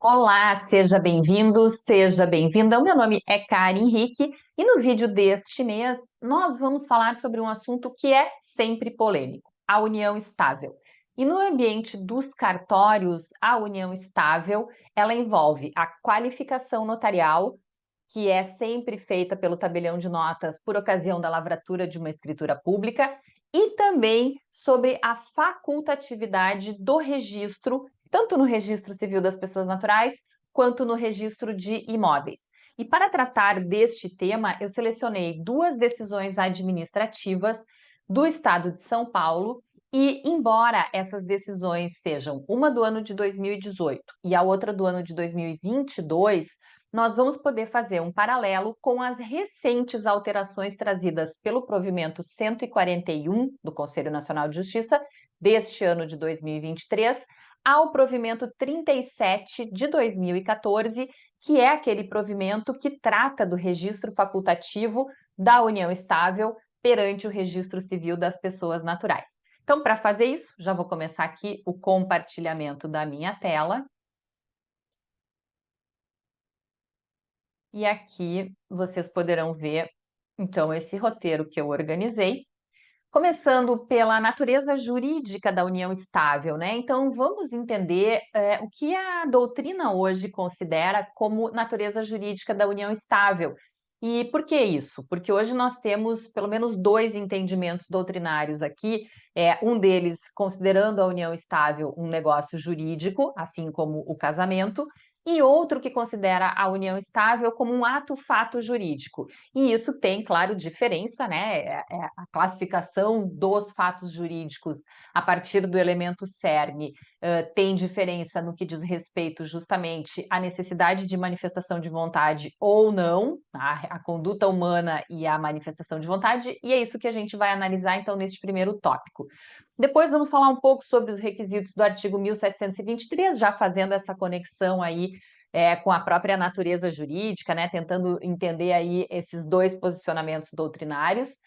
Olá, seja bem-vindo, seja bem-vinda. O meu nome é Karen Henrique e no vídeo deste mês nós vamos falar sobre um assunto que é sempre polêmico, a união estável. E no ambiente dos cartórios, a união estável, ela envolve a qualificação notarial, que é sempre feita pelo tabelião de notas por ocasião da lavratura de uma escritura pública, e também sobre a facultatividade do registro, tanto no registro civil das pessoas naturais, quanto no registro de imóveis. E para tratar deste tema, eu selecionei duas decisões administrativas do Estado de São Paulo, e embora essas decisões sejam uma do ano de 2018 e a outra do ano de 2022, nós vamos poder fazer um paralelo com as recentes alterações trazidas pelo provimento 141 do Conselho Nacional de Justiça deste ano de 2023 ao provimento 37 de 2014, que é aquele provimento que trata do registro facultativo da união estável perante o registro civil das pessoas naturais. Então, para fazer isso, já vou começar aqui o compartilhamento da minha tela. E aqui vocês poderão ver, então, esse roteiro que eu organizei, começando pela natureza jurídica da união estável, né? Então, vamos entender o que a doutrina hoje considera como natureza jurídica da união estável. E por que isso? Porque hoje nós temos pelo menos dois entendimentos doutrinários aqui, um deles considerando a união estável um negócio jurídico, assim como o casamento, e outro que considera a união estável como um ato-fato jurídico. E isso tem, claro, diferença, né? A classificação dos fatos jurídicos a partir do elemento cerne tem diferença no que diz respeito justamente à necessidade de manifestação de vontade ou não, a conduta humana e a manifestação de vontade, e é isso que a gente vai analisar, então, neste primeiro tópico. Depois vamos falar um pouco sobre os requisitos do artigo 1723, já fazendo essa conexão aí com a própria natureza jurídica, né, tentando entender aí esses dois posicionamentos doutrinários.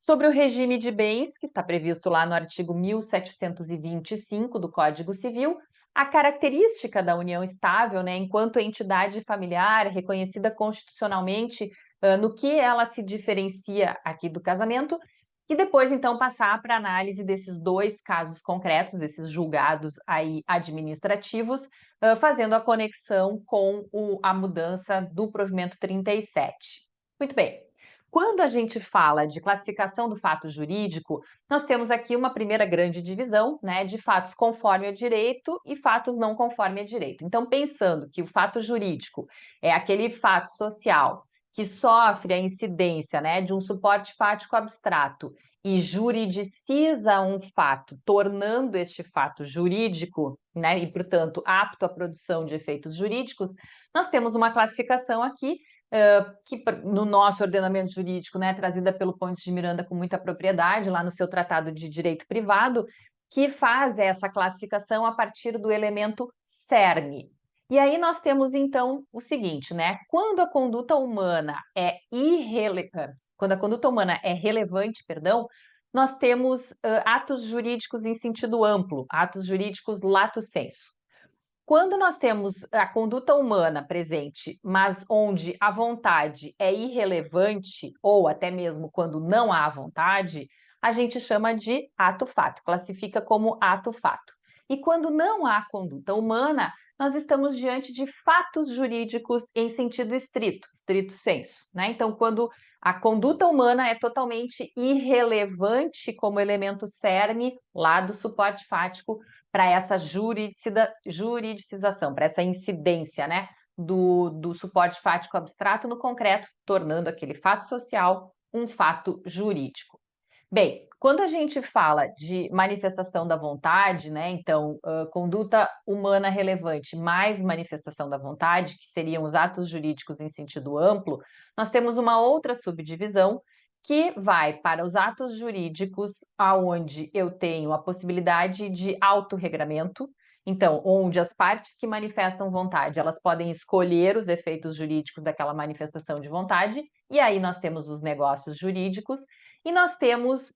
Sobre o regime de bens, que está previsto lá no artigo 1725 do Código Civil, a característica da união estável, né, enquanto entidade familiar reconhecida constitucionalmente, no que ela se diferencia aqui do casamento, e depois, então, passar para a análise desses dois casos concretos, desses julgados aí administrativos, fazendo a conexão com a mudança do provimento 37. Muito bem. Quando a gente fala de classificação do fato jurídico, nós temos aqui uma primeira grande divisão, né, de fatos conforme ao direito e fatos não conforme ao direito. Então, pensando que o fato jurídico é aquele fato social que sofre a incidência, né, de um suporte fático abstrato e juridiciza um fato, tornando este fato jurídico, né, e, portanto, apto à produção de efeitos jurídicos, nós temos uma classificação aqui que no nosso ordenamento jurídico, né, trazida pelo Pontes de Miranda com muita propriedade, lá no seu Tratado de Direito Privado, que faz essa classificação a partir do elemento cerne. E aí nós temos, então, o seguinte, né? Quando a conduta humana é relevante, perdão, nós temos atos jurídicos em sentido amplo, atos jurídicos lato sensu. Quando nós temos a conduta humana presente, mas onde a vontade é irrelevante, ou até mesmo quando não há vontade, a gente chama de ato-fato, classifica como ato-fato. E quando não há conduta humana, nós estamos diante de fatos jurídicos em sentido estrito, estrito sensu, né? Então, quando a conduta humana é totalmente irrelevante como elemento cerne lá do suporte fático para essa juridicização, para essa incidência, né, do suporte fático abstrato no concreto, tornando aquele fato social um fato jurídico. Bem, quando a gente fala de manifestação da vontade, né, então, conduta humana relevante mais manifestação da vontade, que seriam os atos jurídicos em sentido amplo, nós temos uma outra subdivisão que vai para os atos jurídicos aonde eu tenho a possibilidade de autorregramento, então, onde as partes que manifestam vontade, elas podem escolher os efeitos jurídicos daquela manifestação de vontade, e aí nós temos os negócios jurídicos, E nós temos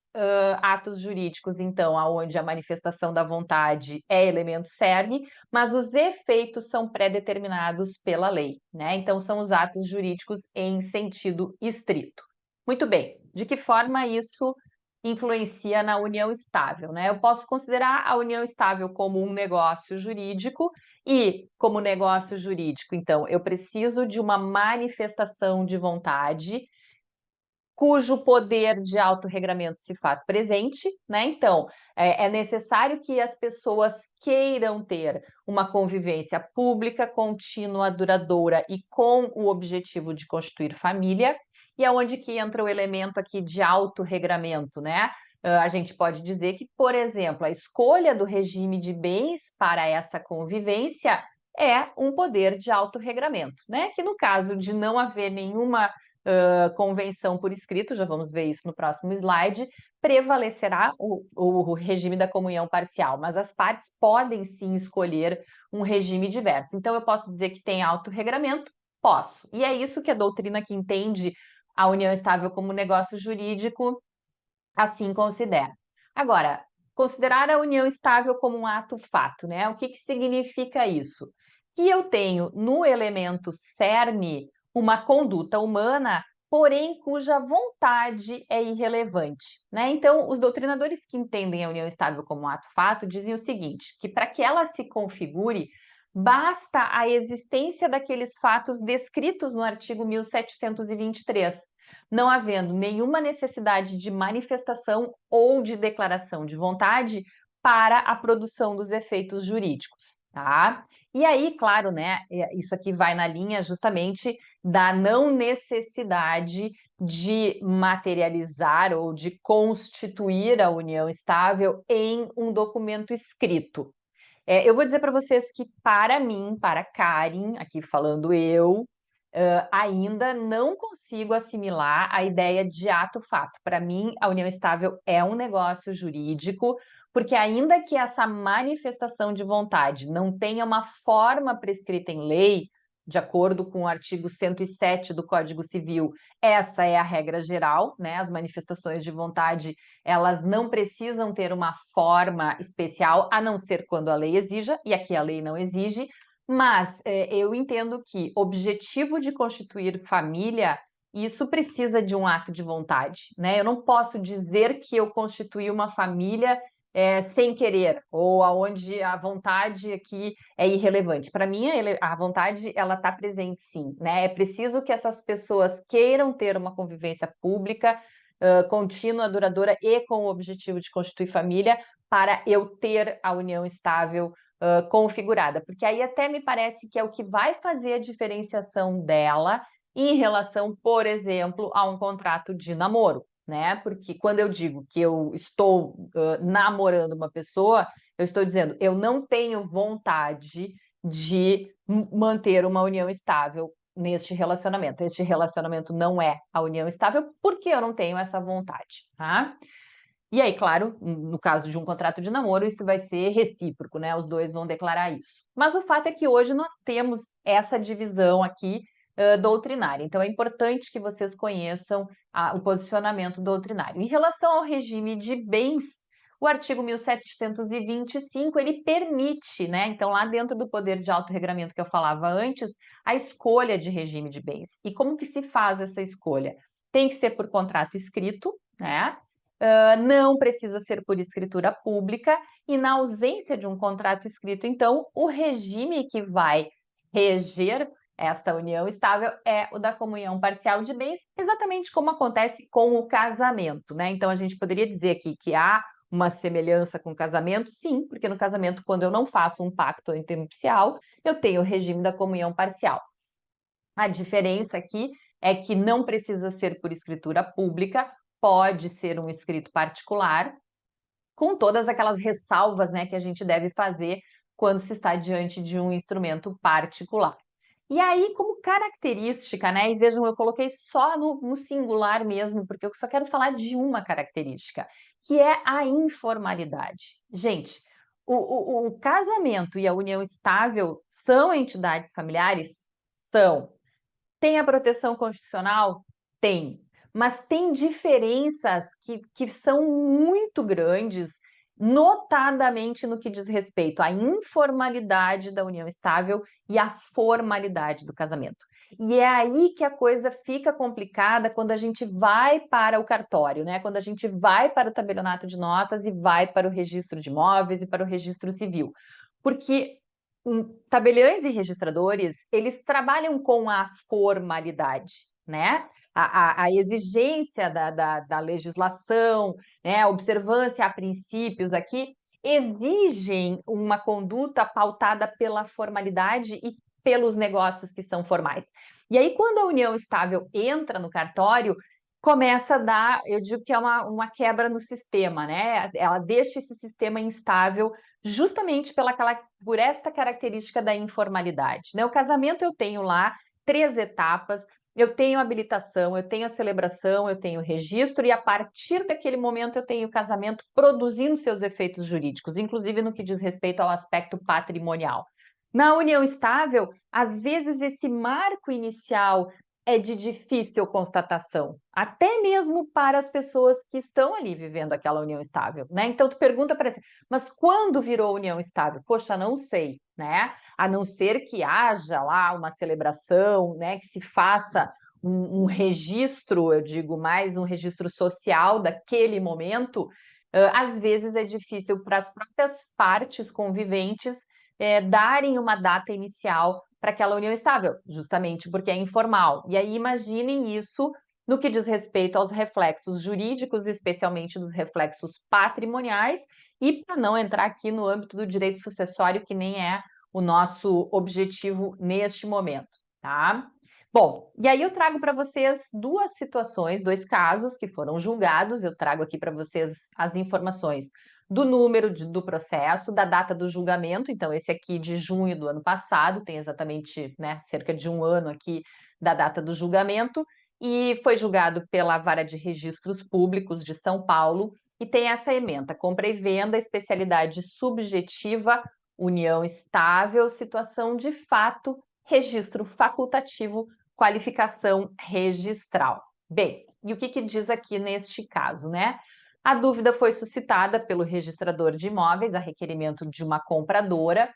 atos jurídicos, então, onde a manifestação da vontade é elemento cerne, mas os efeitos são pré-determinados pela lei, né? Então, são os atos jurídicos em sentido estrito. Muito bem, de que forma isso influencia na união estável, né? Eu posso considerar a união estável como um negócio jurídico e, como negócio jurídico, então, eu preciso de uma manifestação de vontade cujo poder de autorregramento se faz presente, né? Então, é necessário que as pessoas queiram ter uma convivência pública, contínua, duradoura e com o objetivo de constituir família, e é onde que entra o elemento aqui de autorregramento, né? A gente pode dizer que, por exemplo, a escolha do regime de bens para essa convivência é um poder de autorregramento, né? Que no caso de não haver nenhuma convenção por escrito, já vamos ver isso no próximo slide, prevalecerá o regime da comunhão parcial, mas as partes podem sim escolher um regime diverso. Então, eu posso dizer que tem autorregramento? Posso. E é isso que a doutrina que entende a união estável como negócio jurídico assim considera. Agora, considerar a união estável como um ato-fato, né? O que significa isso? Que eu tenho no elemento cerne uma conduta humana, porém cuja vontade é irrelevante, né? Então, os doutrinadores que entendem a união estável como um ato-fato dizem o seguinte, que para que ela se configure, basta a existência daqueles fatos descritos no artigo 1723, não havendo nenhuma necessidade de manifestação ou de declaração de vontade para a produção dos efeitos jurídicos, tá? E aí, claro, né, isso aqui vai na linha justamente da não necessidade de materializar ou de constituir a união estável em um documento escrito. Eu vou dizer para vocês que, para mim, para Karen, aqui falando eu, ainda não consigo assimilar a ideia de ato-fato. Para mim, a união estável é um negócio jurídico, porque ainda que essa manifestação de vontade não tenha uma forma prescrita em lei, de acordo com o artigo 107 do Código Civil, essa é a regra geral, né? As manifestações de vontade, elas não precisam ter uma forma especial, a não ser quando a lei exija, e aqui a lei não exige, mas eu entendo que objetivo de constituir família, isso precisa de um ato de vontade, né? Eu não posso dizer que eu constituí uma família sem querer, ou aonde a vontade aqui é irrelevante. Para mim, a vontade ela está presente, sim, né? É preciso que essas pessoas queiram ter uma convivência pública, contínua, duradoura e com o objetivo de constituir família, para eu ter a união estável configurada, porque aí até me parece que é o que vai fazer a diferenciação dela em relação, por exemplo, a um contrato de namoro, né? Porque quando eu digo que eu estou namorando uma pessoa, eu estou dizendo eu não tenho vontade de manter uma união estável neste relacionamento. Este relacionamento não é a união estável porque eu não tenho essa vontade, tá? E aí, claro, no caso de um contrato de namoro, isso vai ser recíproco, né? Os dois vão declarar isso. Mas o fato é que hoje nós temos essa divisão aqui doutrinária. Então, é importante que vocês conheçam o posicionamento doutrinário. Em relação ao regime de bens, o artigo 1725, ele permite, né? Então, lá dentro do poder de autorregramento que eu falava antes, a escolha de regime de bens. E como que se faz essa escolha? Tem que ser por contrato escrito, né? Não precisa ser por escritura pública, e na ausência de um contrato escrito, então, o regime que vai reger esta união estável é o da comunhão parcial de bens, exatamente como acontece com o casamento, né? Então, a gente poderia dizer aqui que há uma semelhança com o casamento, sim, porque no casamento, quando eu não faço um pacto antenupcial, eu tenho o regime da comunhão parcial. A diferença aqui é que não precisa ser por escritura pública, pode ser um escrito particular, com todas aquelas ressalvas, né, que a gente deve fazer quando se está diante de um instrumento particular. E aí, como característica, né, e vejam, eu coloquei só no singular mesmo, porque eu só quero falar de uma característica, que é a informalidade. Gente, o casamento e a união estável são entidades familiares? São. Tem a proteção constitucional? Tem. mas tem diferenças que são muito grandes, notadamente no que diz respeito à informalidade da união estável e à formalidade do casamento. E é aí que a coisa fica complicada quando a gente vai para o cartório, né? Quando a gente vai para o tabelionato de notas e vai para o registro de imóveis e para o registro civil. Porque tabeliães e registradores, eles trabalham com a formalidade, né? A exigência da legislação, né? A observância a princípios aqui, exigem uma conduta pautada pela formalidade e pelos negócios que são formais. E aí, quando a união estável entra no cartório, começa a dar, eu digo que é uma quebra no sistema, né? Ela deixa esse sistema instável justamente por esta característica da informalidade, né? O casamento eu tenho lá 3 etapas, eu tenho a habilitação, eu tenho a celebração, eu tenho o registro, e a partir daquele momento eu tenho o casamento produzindo seus efeitos jurídicos, inclusive no que diz respeito ao aspecto patrimonial. Na união estável, às vezes esse marco inicial é de difícil constatação, até mesmo para as pessoas que estão ali vivendo aquela união estável, né? Então tu pergunta para si, mas quando virou união estável? Poxa, não sei, né? A não ser que haja lá uma celebração, né? Que se faça um registro, eu digo mais um registro social daquele momento. Às vezes é difícil para as próprias partes conviventes darem uma data inicial para aquela união estável, justamente porque é informal. E aí imaginem isso no que diz respeito aos reflexos jurídicos, especialmente dos reflexos patrimoniais, e para não entrar aqui no âmbito do direito sucessório, que nem é o nosso objetivo neste momento, tá? Bom, e aí eu trago para vocês 2 situações, 2 casos que foram julgados, eu trago aqui para vocês as informações do número do processo, da data do julgamento, então esse aqui de junho do ano passado, tem exatamente, né, cerca de 1 ano aqui da data do julgamento, e foi julgado pela Vara de Registros Públicos de São Paulo, e tem essa ementa: compra e venda, especialidade subjetiva, união estável, situação de fato, registro facultativo, qualificação registral. Bem, e o que diz aqui neste caso, né? A dúvida foi suscitada pelo registrador de imóveis a requerimento de uma compradora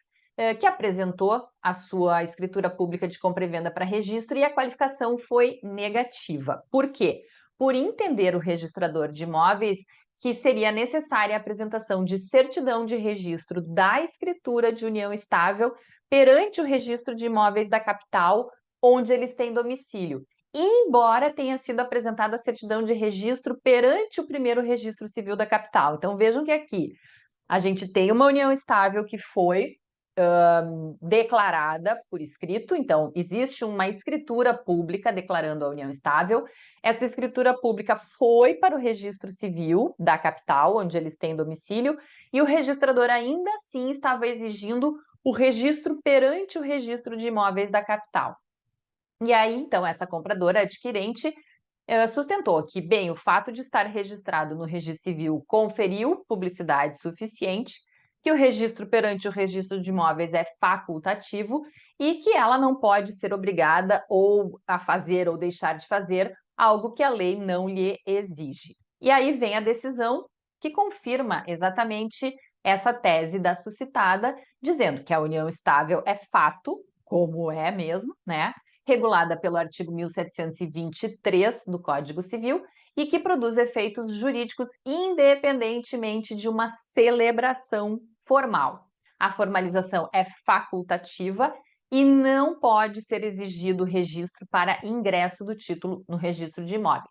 que apresentou a sua escritura pública de compra e venda para registro, e a qualificação foi negativa. Por quê? Por entender o registrador de imóveis que seria necessária a apresentação de certidão de registro da escritura de união estável perante o registro de imóveis da capital onde eles têm domicílio, embora tenha sido apresentada a certidão de registro perante o primeiro registro civil da capital. Então vejam que aqui a gente tem uma união estável que foi declarada por escrito, então existe uma escritura pública declarando a união estável. Essa escritura pública foi para o registro civil da capital, onde eles têm domicílio, e o registrador ainda assim estava exigindo o registro perante o registro de imóveis da capital. E aí, então, essa compradora adquirente sustentou que, bem, o fato de estar registrado no registro civil conferiu publicidade suficiente, que o registro perante o registro de imóveis é facultativo e que ela não pode ser obrigada ou a fazer ou deixar de fazer algo que a lei não lhe exige. E aí vem a decisão que confirma exatamente essa tese da suscitada, dizendo que a união estável é fato, como é mesmo, né? Regulada pelo artigo 1723 do Código Civil e que produz efeitos jurídicos independentemente de uma celebração formal. A formalização é facultativa e não pode ser exigido registro para ingresso do título no registro de imóveis.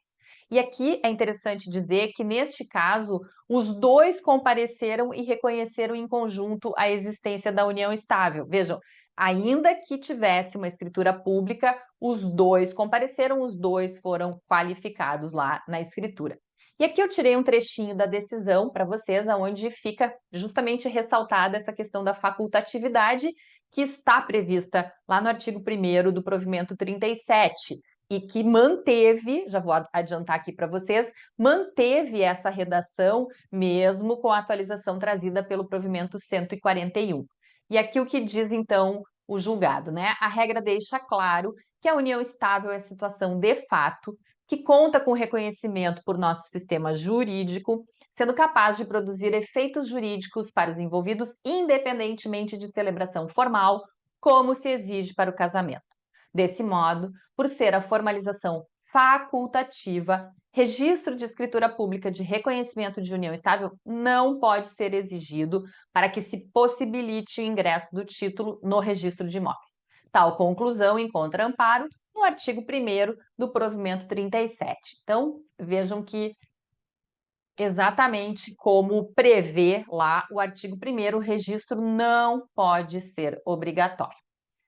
E aqui é interessante dizer que, neste caso, os dois compareceram e reconheceram em conjunto a existência da união estável. Vejam, ainda que tivesse uma escritura pública, os dois compareceram, os dois foram qualificados lá na escritura. E aqui eu tirei um trechinho da decisão para vocês, onde fica justamente ressaltada essa questão da facultatividade que está prevista lá no artigo 1º do provimento 37, e que manteve, já vou adiantar aqui para vocês, manteve essa redação mesmo com a atualização trazida pelo provimento 141. E aqui o que diz, então, o julgado, né? A regra deixa claro que a união estável é a situação de fato que conta com reconhecimento por nosso sistema jurídico, sendo capaz de produzir efeitos jurídicos para os envolvidos, independentemente de celebração formal, como se exige para o casamento. Desse modo, por ser a formalização facultativa, registro de escritura pública de reconhecimento de união estável não pode ser exigido para que se possibilite o ingresso do título no registro de imóveis. Tal conclusão encontra amparo no artigo 1º do provimento 37. Então, vejam que exatamente como prevê lá o artigo 1º, o registro não pode ser obrigatório.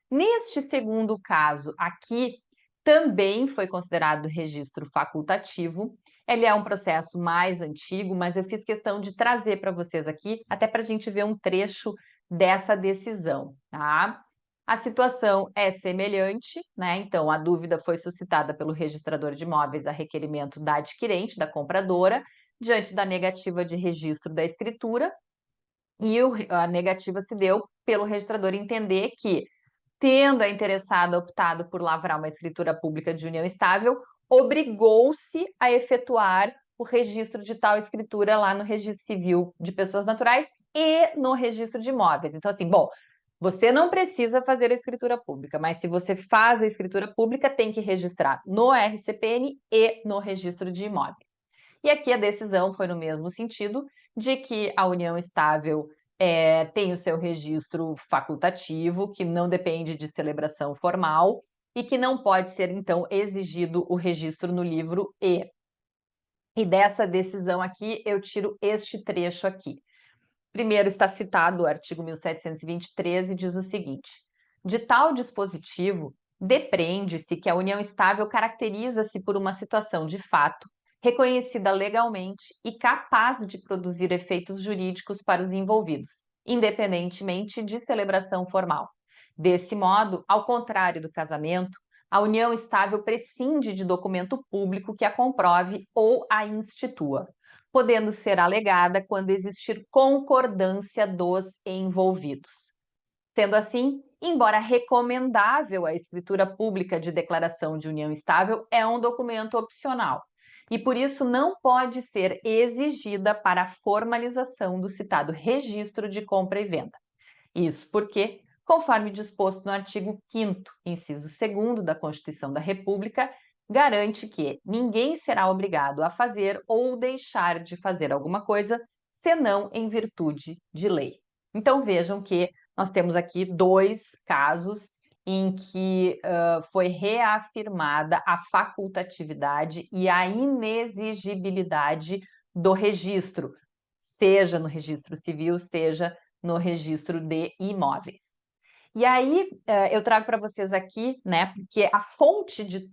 Neste segundo caso aqui, também foi considerado registro facultativo. Ele é um processo mais antigo, mas eu fiz questão de trazer para vocês aqui, até para a gente ver um trecho dessa decisão, tá? A situação é semelhante, né? Então, a dúvida foi suscitada pelo registrador de imóveis a requerimento da adquirente, da compradora, diante da negativa de registro da escritura, e a negativa se deu pelo registrador entender que, tendo a interessada optado por lavrar uma escritura pública de união estável, obrigou-se a efetuar o registro de tal escritura lá no Registro Civil de Pessoas Naturais e no Registro de Imóveis. Então, assim, bom, você não precisa fazer a escritura pública, mas se você faz a escritura pública, tem que registrar no RCPN e no Registro de Imóveis. E aqui a decisão foi no mesmo sentido de que a união estável tem o seu registro facultativo, que não depende de celebração formal e que não pode ser, então, exigido o registro no livro E. E dessa decisão aqui, eu tiro este trecho aqui. Primeiro está citado o artigo 1723 e diz o seguinte: de tal dispositivo, depreende-se que a união estável caracteriza-se por uma situação de fato, reconhecida legalmente e capaz de produzir efeitos jurídicos para os envolvidos, independentemente de celebração formal. Desse modo, ao contrário do casamento, a união estável prescinde de documento público que a comprove ou a institua, podendo ser alegada quando existir concordância dos envolvidos. Sendo assim, embora recomendável a escritura pública de declaração de união estável, é um documento opcional e, por isso, não pode ser exigida para a formalização do citado registro de compra e venda. Isso porque, conforme disposto no artigo 5º, inciso 2º da Constituição da República, garante que ninguém será obrigado a fazer ou deixar de fazer alguma coisa, senão em virtude de lei. Então, vejam que nós temos aqui dois casos em que foi reafirmada a facultatividade e a inexigibilidade do registro, seja no registro civil, seja no registro de imóveis. E aí, eu trago para vocês aqui, né, porque a fonte de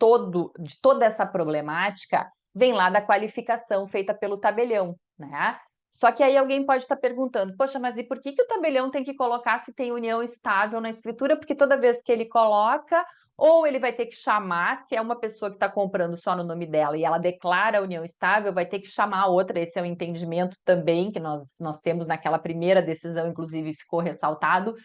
toda essa problemática vem lá da qualificação feita pelo tabelião, né? Só que aí alguém pode estar perguntando, poxa, mas e por que o tabelião tem que colocar se tem união estável na escritura? Porque toda vez que ele coloca, ou ele vai ter que chamar, se é uma pessoa que está comprando só no nome dela e ela declara a união estável, vai ter que chamar a outra. Esse é o entendimento também que nós temos naquela primeira decisão, inclusive ficou ressaltado,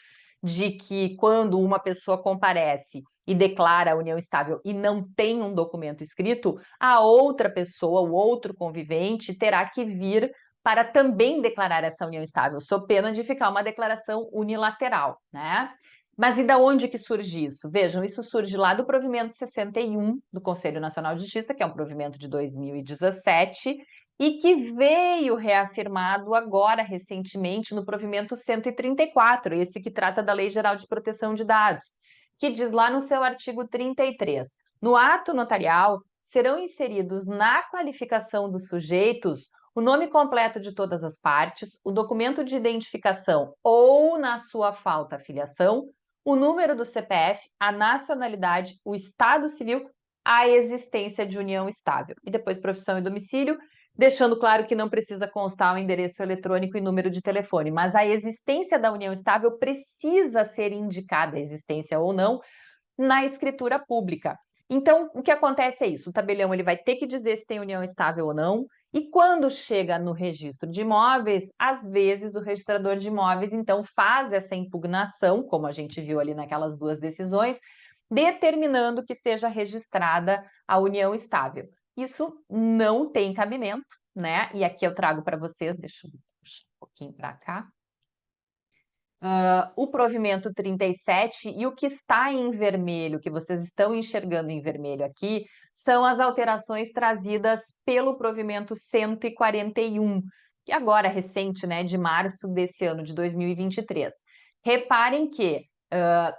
de que quando uma pessoa comparece e declara a união estável e não tem um documento escrito, a outra pessoa, o outro convivente, terá que vir para também declarar essa união estável, sob pena de ficar uma declaração unilateral, né? Mas e da onde que surge isso? Vejam, isso surge lá do provimento 61 do Conselho Nacional de Justiça, que é um provimento de 2017, e que veio reafirmado agora, recentemente, no provimento 134, esse que trata da Lei Geral de Proteção de Dados, que diz lá no seu artigo 33, no ato notarial serão inseridos na qualificação dos sujeitos o nome completo de todas as partes, o documento de identificação ou, na sua falta, a filiação, o número do CPF, a nacionalidade, o estado civil, a existência de união estável. E depois profissão e domicílio, deixando claro que não precisa constar o endereço eletrônico e número de telefone, mas a existência da união estável precisa ser indicada, a existência ou não, na escritura pública. Então, o que acontece é isso, o tabelião ele vai ter que dizer se tem união estável ou não, e quando chega no registro de imóveis, às vezes o registrador de imóveis, então, faz essa impugnação, como a gente viu ali naquelas duas decisões, determinando que seja registrada a união estável. Isso não tem cabimento, né? E aqui eu trago para vocês, deixa eu puxar um pouquinho para cá. O provimento 37 e o que está em vermelho, que vocês estão enxergando em vermelho aqui, são as alterações trazidas pelo provimento 141, que agora é recente, né, de março desse ano, de 2023. Reparem que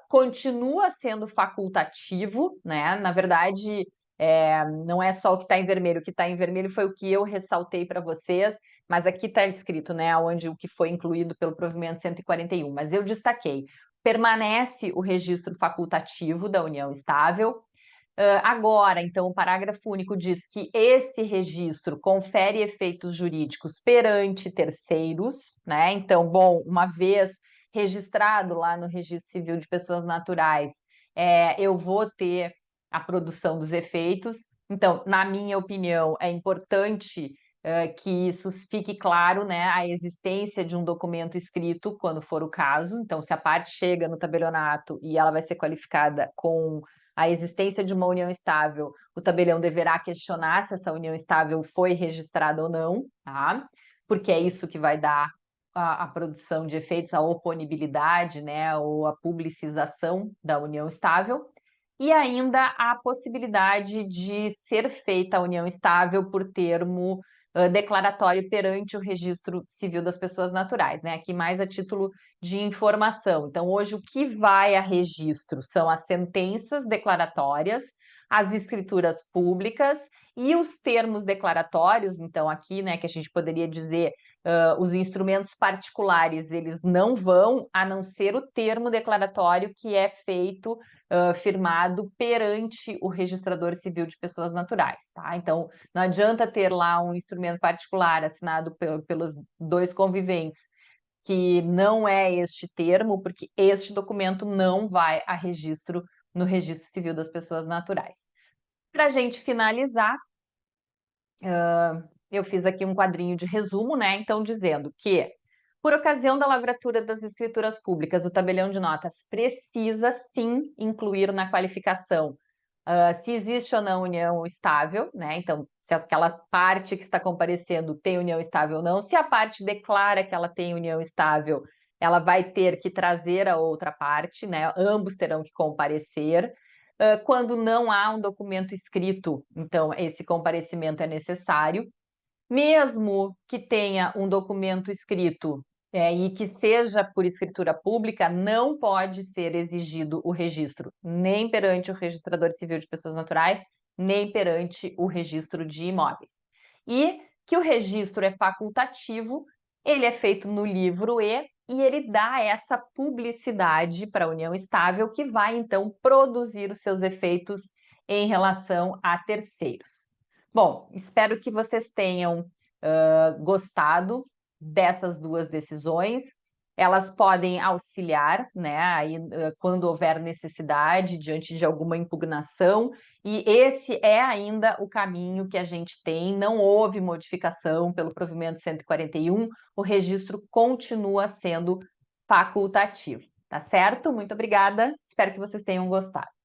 continua sendo facultativo, né? Na verdade, não é só o que está em vermelho. O que está em vermelho foi o que eu ressaltei para vocês, mas aqui está escrito, né, onde o que foi incluído pelo provimento 141, mas eu destaquei. Permanece o registro facultativo da união estável. Agora, então, o parágrafo único diz que esse registro confere efeitos jurídicos perante terceiros, né? Então, bom, uma vez registrado lá no Registro Civil de Pessoas Naturais, eu vou ter a produção dos efeitos. Então, na minha opinião, é importante que isso fique claro, né, a existência de um documento escrito, quando for o caso. Então, se a parte chega no tabelionato e ela vai ser qualificada com a existência de uma união estável, o tabelião deverá questionar se essa união estável foi registrada ou não, tá? Porque é isso que vai dar a produção de efeitos, a oponibilidade, né, ou a publicização da união estável. E ainda a possibilidade de ser feita a união estável por termo declaratório perante o Registro Civil das Pessoas Naturais, né? Aqui mais a título de informação. Então, hoje, o que vai a registro são as sentenças declaratórias, as escrituras públicas e os termos declaratórios. Então, aqui, né, que a gente poderia dizer os instrumentos particulares, eles não vão, a não ser o termo declaratório que é feito, firmado perante o registrador civil de pessoas naturais, tá? Então, não adianta ter lá um instrumento particular assinado pelos dois conviventes, que não é este termo, porque este documento não vai a registro no Registro Civil das Pessoas Naturais. Para a gente finalizar, eu fiz aqui um quadrinho de resumo, né? Então, dizendo que, por ocasião da lavratura das escrituras públicas, o tabelião de notas precisa sim incluir na qualificação se existe ou não união estável, né? Então, se aquela parte que está comparecendo tem união estável ou não. Se a parte declara que ela tem união estável, ela vai ter que trazer a outra parte, né? Ambos terão que comparecer. Quando não há um documento escrito, então esse comparecimento é necessário. Mesmo que tenha um documento escrito e que seja por escritura pública, não pode ser exigido o registro nem perante o registrador civil de pessoas naturais, nem perante o registro de imóveis. E que o registro é facultativo, ele é feito no livro e ele dá essa publicidade para a união estável, que vai então produzir os seus efeitos em relação a terceiros. Bom, espero que vocês tenham gostado dessas duas decisões. Elas podem auxiliar, né, aí, quando houver necessidade, diante de alguma impugnação, e esse é ainda o caminho que a gente tem. Não houve modificação pelo provimento 141, o registro continua sendo facultativo, tá certo? Muito obrigada, espero que vocês tenham gostado.